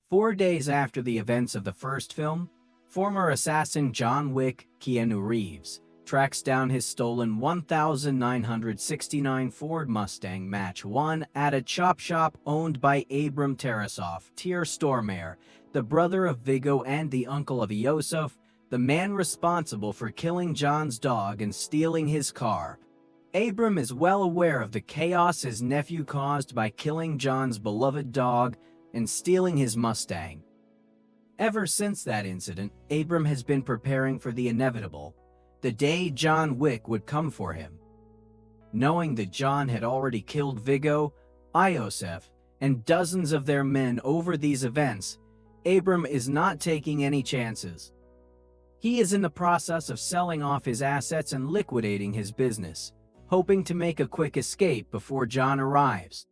4 days after the events of the first film, former assassin John Wick, Keanu Reeves, tracks down his stolen 1969 Ford Mustang Match 1 at a chop shop owned by Abram Tarasov, Tier Stormare, the brother of Viggo and the uncle of Iosif, the man responsible for killing John's dog and stealing his car. Abram is well aware of the chaos his nephew caused by killing John's beloved dog and stealing his Mustang. Ever since that incident, Abram has been preparing for the inevitable, the day John Wick would come for him. Knowing that John had already killed Viggo, Iosif, and dozens of their men over these events, Abram is not taking any chances. He is in the process of selling off his assets and liquidating his business, hoping to make a quick escape before John arrives.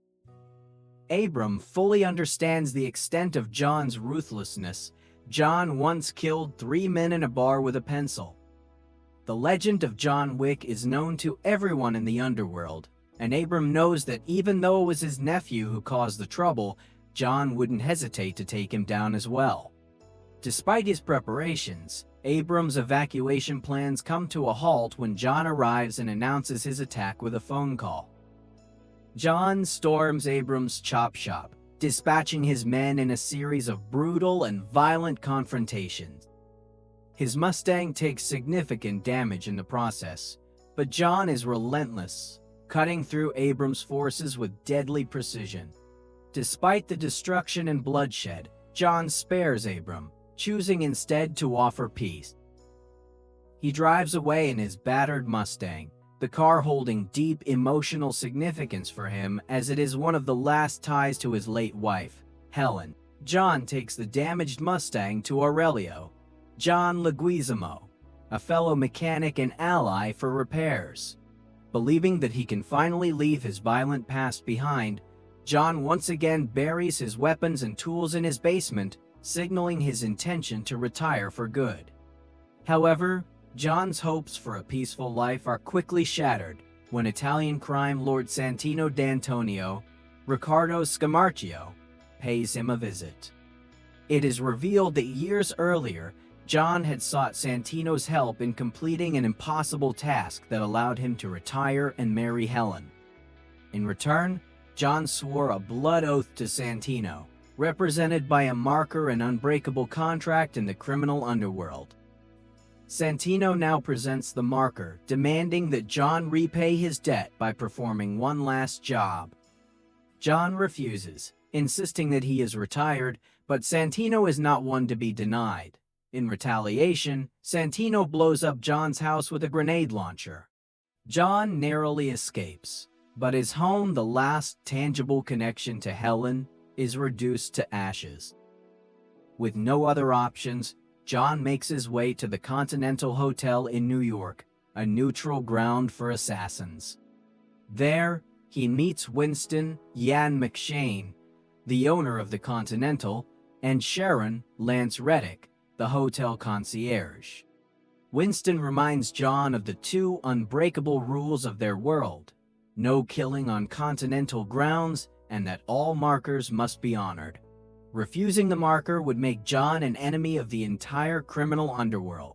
Abram fully understands the extent of John's ruthlessness. John once killed 3 men in a bar with a pencil. The legend of John Wick is known to everyone in the underworld, and Abram knows that even though it was his nephew who caused the trouble, John wouldn't hesitate to take him down as well. Despite his preparations, Abram's evacuation plans come to a halt when John arrives and announces his attack with a phone call. John storms Abram's chop shop, dispatching his men in a series of brutal and violent confrontations. His Mustang takes significant damage in the process, but John is relentless, cutting through Abram's forces with deadly precision. Despite the destruction and bloodshed, John spares Abram, choosing instead to offer peace. He drives away in his battered Mustang, the car holding deep emotional significance for him as it is one of the last ties to his late wife, Helen. John takes the damaged Mustang to Aurelio, John Leguizamo, a fellow mechanic and ally for repairs. Believing that he can finally leave his violent past behind, John once again buries his weapons and tools in his basement, signaling his intention to retire for good. However, John's hopes for a peaceful life are quickly shattered when Italian crime lord Santino D'Antonio, Riccardo Scamarcio, pays him a visit. It is revealed that years earlier, John had sought Santino's help in completing an impossible task that allowed him to retire and marry Helen. In return, John swore a blood oath to Santino, represented by a marker and unbreakable contract in the criminal underworld. Santino now presents the marker, demanding that John repay his debt by performing one last job. John refuses, insisting that he is retired, but Santino is not one to be denied. In retaliation, Santino blows up John's house with a grenade launcher. John narrowly escapes, but his home, the last tangible connection to Helen, is reduced to ashes. With no other options, John makes his way to the Continental Hotel in New York, a neutral ground for assassins. There, he meets Winston Yan McShane, the owner of the Continental, and Sharon Lance Reddick, the hotel concierge. Winston reminds John of the 2 unbreakable rules of their world: no killing on Continental grounds, and that all markers must be honored. Refusing the marker would make John an enemy of the entire criminal underworld.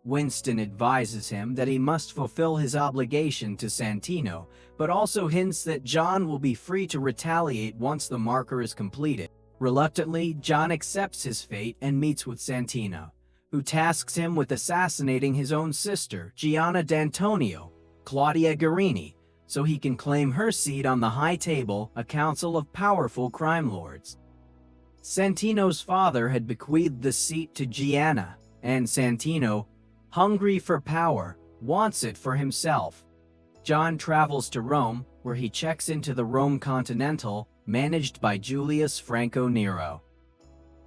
Winston advises him that he must fulfill his obligation to Santino, but also hints that John will be free to retaliate once the marker is completed. Reluctantly, John accepts his fate and meets with Santino, who tasks him with assassinating his own sister, Gianna D'Antonio, Claudia Guarini, so he can claim her seat on the High Table, a council of powerful crime lords. Santino's father had bequeathed the seat to Gianna, and Santino, hungry for power, wants it for himself. John travels to Rome, where he checks into the Rome Continental, managed by Julius Franco Nero.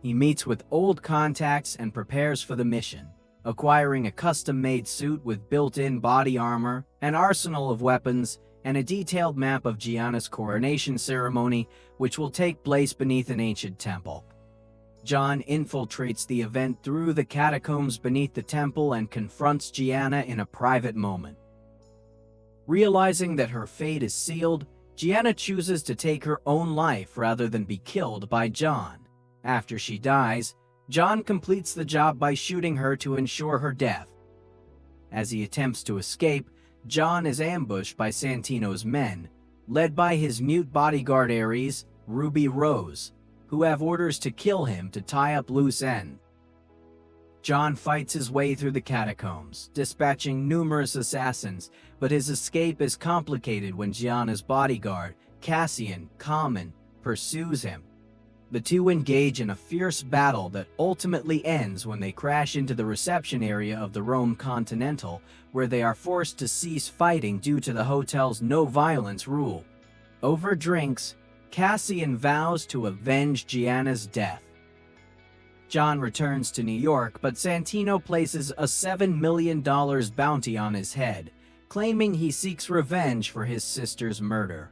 He meets with old contacts and prepares for the mission, acquiring a custom-made suit with built-in body armor, an arsenal of weapons, and a detailed map of Gianna's coronation ceremony, which will take place beneath an ancient temple. John infiltrates the event through the catacombs beneath the temple and confronts Gianna in a private moment. Realizing that her fate is sealed, Gianna chooses to take her own life rather than be killed by John. After she dies, John completes the job by shooting her to ensure her death. As he attempts to escape, John is ambushed by Santino's men, led by his mute bodyguard Ares, Ruby Rose, who have orders to kill him to tie up loose ends. John fights his way through the catacombs, dispatching numerous assassins, but his escape is complicated when Gianna's bodyguard, Cassian Common, pursues him. The two engage in a fierce battle that ultimately ends when they crash into the reception area of the Rome Continental, where they are forced to cease fighting due to the hotel's no-violence rule. Over drinks, Cassian vows to avenge Gianna's death. John returns to New York, but Santino places a $7 million bounty on his head, claiming he seeks revenge for his sister's murder.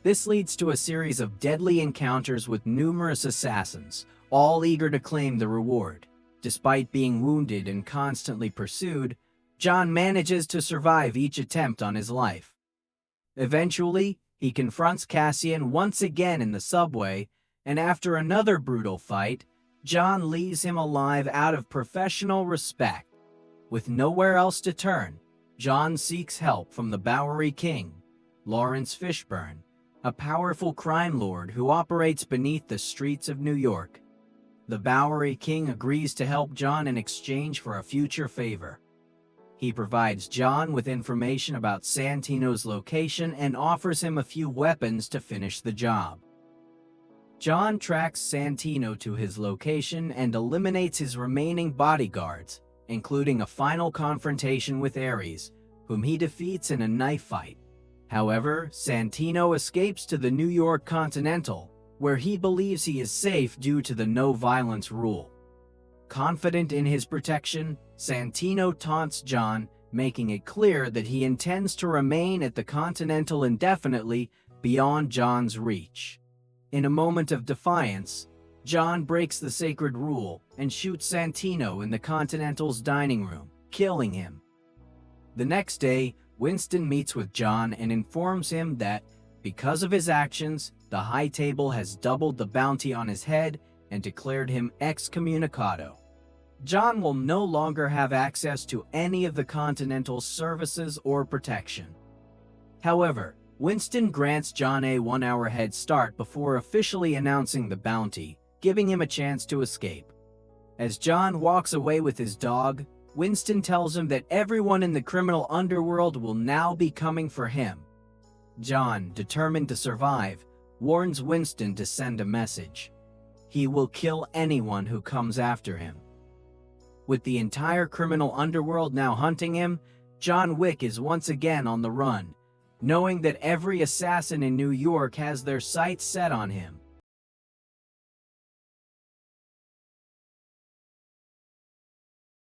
This leads to a series of deadly encounters with numerous assassins, all eager to claim the reward. Despite being wounded and constantly pursued, John manages to survive each attempt on his life. Eventually, he confronts Cassian once again in the subway, and after another brutal fight, John leaves him alive out of professional respect. With nowhere else to turn, John seeks help from the Bowery King, Lawrence Fishburne, a powerful crime lord who operates beneath the streets of New York. The Bowery King agrees to help John in exchange for a future favor. He provides John with information about Santino's location and offers him a few weapons to finish the job. John tracks Santino to his location and eliminates his remaining bodyguards, including a final confrontation with Ares, whom he defeats in a knife fight. However, Santino escapes to the New York Continental, where he believes he is safe due to the no-violence rule. Confident in his protection, Santino taunts John, making it clear that he intends to remain at the Continental indefinitely beyond John's reach. In a moment of defiance, John breaks the sacred rule and shoots Santino in the Continental's dining room, killing him. The next day, Winston meets with John and informs him that, because of his actions, the High Table has doubled the bounty on his head and declared him excommunicado. John will no longer have access to any of the Continental's services or protection. However, Winston grants John a 1-hour head start before officially announcing the bounty, giving him a chance to escape. As John walks away with his dog, Winston tells him that everyone in the criminal underworld will now be coming for him. John, determined to survive, warns Winston to send a message. He will kill anyone who comes after him. With the entire criminal underworld now hunting him, John Wick is once again on the run, knowing that every assassin in New York has their sights set on him.